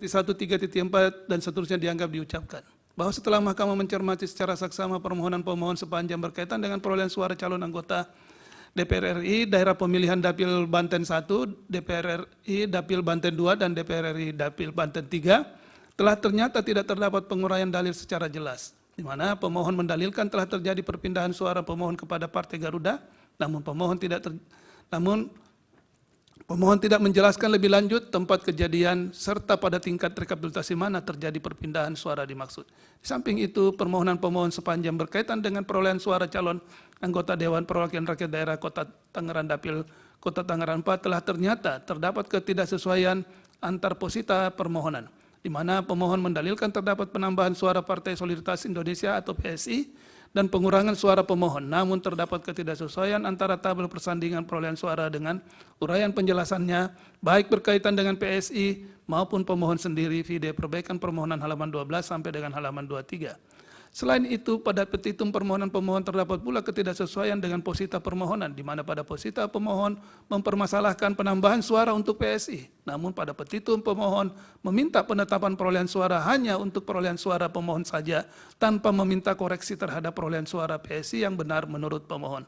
1.3.4 dan seterusnya dianggap diucapkan. Bahwa setelah Mahkamah mencermati secara saksama permohonan pemohon sepanjang berkaitan dengan perolehan suara calon anggota DPR RI, daerah pemilihan Dapil Banten 1, DPR RI Dapil Banten 2, dan DPR RI Dapil Banten 3, telah ternyata tidak terdapat penguraian dalil secara jelas, di mana pemohon mendalilkan telah terjadi perpindahan suara pemohon kepada Partai Garuda, namun pemohon tidak menjelaskan lebih lanjut tempat kejadian serta pada tingkat rekapitulasi mana terjadi perpindahan suara dimaksud. Di samping itu, permohonan pemohon sepanjang berkaitan dengan perolehan suara calon anggota Dewan Perwakilan Rakyat Daerah Kota Tangerang Dapil Kota Tangerang 4 telah ternyata terdapat ketidaksesuaian antar posita permohonan, di mana pemohon mendalilkan terdapat penambahan suara Partai Solidaritas Indonesia atau PSI dan pengurangan suara pemohon, namun terdapat ketidaksesuaian antara tabel persandingan perolehan suara dengan uraian penjelasannya, baik berkaitan dengan PSI maupun pemohon sendiri, video perbaikan permohonan halaman 12 sampai dengan halaman 23. Selain itu, pada petitum permohonan pemohon terdapat pula ketidaksesuaian dengan posita permohonan, di mana pada posita pemohon mempermasalahkan penambahan suara untuk PSI, namun pada petitum pemohon meminta penetapan perolehan suara hanya untuk perolehan suara pemohon saja, tanpa meminta koreksi terhadap perolehan suara PSI yang benar menurut pemohon.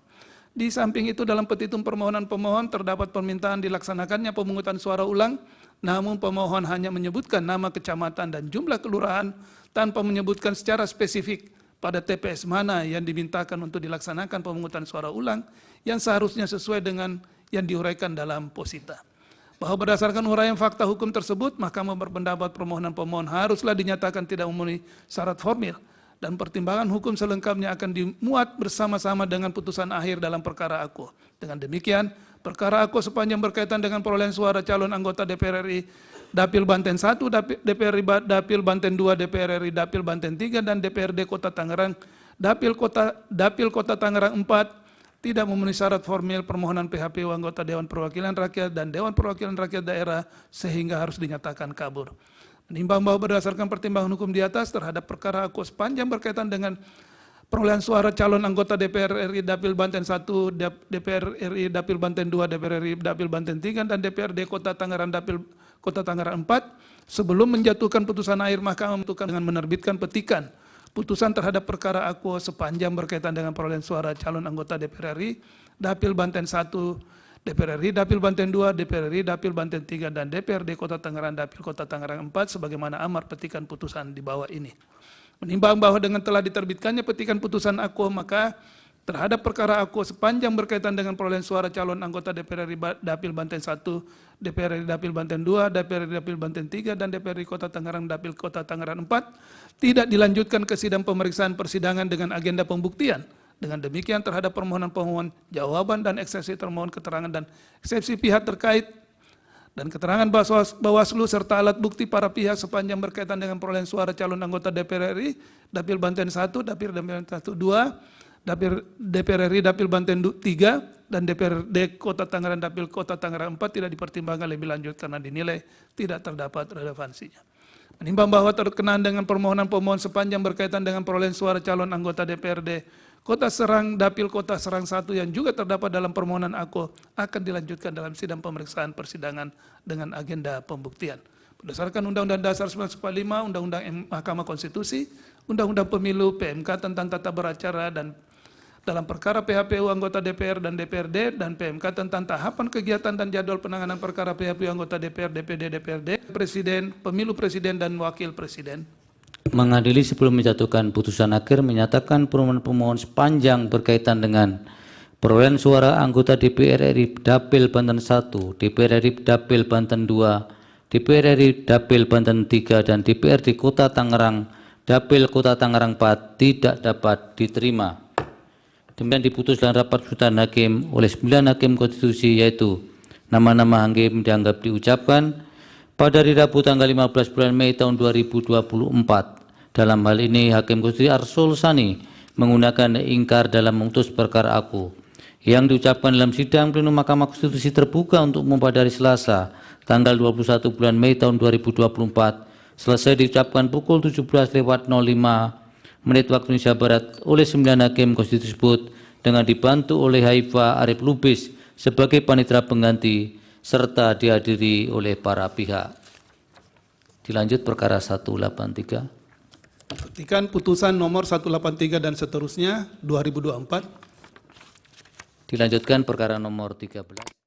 Di samping itu, dalam petitum permohonan pemohon terdapat permintaan dilaksanakannya pemungutan suara ulang, namun pemohon hanya menyebutkan nama kecamatan dan jumlah kelurahan tanpa menyebutkan secara spesifik pada TPS mana yang dimintakan untuk dilaksanakan pemungutan suara ulang yang seharusnya sesuai dengan yang diuraikan dalam posita. Bahwa berdasarkan uraian fakta hukum tersebut, Mahkamah berpendapat permohonan pemohon haruslah dinyatakan tidak memenuhi syarat formil dan pertimbangan hukum selengkapnya akan dimuat bersama-sama dengan putusan akhir dalam perkara aku. Dengan demikian, perkara aku sepanjang berkaitan dengan perolehan suara calon anggota DPR RI Dapil Banten 1, DPR RI Dapil Banten 2, DPR RI Dapil Banten 3, dan DPRD Kota Tangerang Dapil Kota Tangerang 4 tidak memenuhi syarat formil permohonan PHPU anggota Dewan Perwakilan Rakyat dan Dewan Perwakilan Rakyat Daerah sehingga harus dinyatakan kabur. Menimbang bahwa berdasarkan pertimbangan hukum di atas terhadap perkara aku sepanjang berkaitan dengan perolehan suara calon anggota DPR RI Dapil Banten 1, DPR RI Dapil Banten 2, DPR RI Dapil Banten 3, dan DPRD Kota Tangerang Dapil Kota Tangerang 4, sebelum menjatuhkan putusan akhir, Mahkamah memutuskan dengan menerbitkan petikan putusan terhadap perkara aku sepanjang berkaitan dengan perolehan suara calon anggota DPR RI Dapil Banten 1, DPR RI Dapil Banten 2, DPR RI Dapil Banten 3, dan DPRD Kota Tangerang Dapil Kota Tangerang 4 sebagaimana amar petikan putusan di bawah ini. Menimbang bahwa dengan telah diterbitkannya petikan putusan aku, maka terhadap perkara aku sepanjang berkaitan dengan perolehan suara calon anggota DPR RI Dapil Banten 1, DPR RI Dapil Banten 2, DPR RI Dapil Banten 3, dan DPR RI Kota Tangerang Dapil Kota Tangerang 4 tidak dilanjutkan ke sidang pemeriksaan persidangan dengan agenda pembuktian. Dengan demikian terhadap permohonan pemohon, jawaban dan eksepsi termohon, keterangan dan eksepsi pihak terkait dan keterangan Bawaslu serta alat bukti para pihak sepanjang berkaitan dengan perolehan suara calon anggota DPR RI Dapil Banten 1, Dapil Banten 1, 2, DPR RI Dapil Banten 3, dan DPRD Kota Tangerang Dapil Kota Tangerang 4 tidak dipertimbangkan lebih lanjut karena dinilai tidak terdapat relevansinya. Menimbang bahwa terkenaan dengan permohonan pemohon sepanjang berkaitan dengan perolehan suara calon anggota DPRD Kota Serang Dapil Kota Serang 1 yang juga terdapat dalam permohonan aku akan dilanjutkan dalam sidang pemeriksaan persidangan dengan agenda pembuktian. Berdasarkan Undang-Undang Dasar 1945, Undang-Undang Mahkamah Konstitusi, Undang-Undang Pemilu, PMK tentang tata beracara, dan dalam perkara PHPU anggota DPR dan DPRD, dan PMK tentang tahapan kegiatan dan jadwal penanganan perkara PHPU anggota DPR, DPD, DPRD, Presiden, Pemilu Presiden dan Wakil Presiden. Mengadili sebelum menjatuhkan putusan akhir menyatakan permohonan pemohon sepanjang berkaitan dengan perolehan suara anggota DPR RI Dapil Banten 1, DPR RI Dapil Banten 2, DPR RI Dapil Banten 3, dan DPRD Kota Tangerang Dapil Kota Tangerang 4 tidak dapat diterima. Demikian diputus dalam rapat putusan hakim oleh 9 hakim konstitusi, yaitu nama-nama hakim dianggap diucapkan pada hari Rabu tanggal 15 bulan Mei tahun 2024. Dalam hal ini, Hakim Konstitusi Arsul Sani menggunakan ingkar dalam memutus perkara aku yang diucapkan dalam sidang plenum Mahkamah Konstitusi terbuka untuk umum pada hari Selasa tanggal 21 bulan Mei tahun 2024 selesai diucapkan pukul 17.05 menit waktu Indonesia Barat oleh 9 hakim konstitusi tersebut dengan dibantu oleh Haifa Arif Lubis sebagai panitera pengganti serta dihadiri oleh para pihak. Dilanjut perkara 183. Petikan putusan nomor 183 dan seterusnya 2024. Dilanjutkan perkara nomor 13.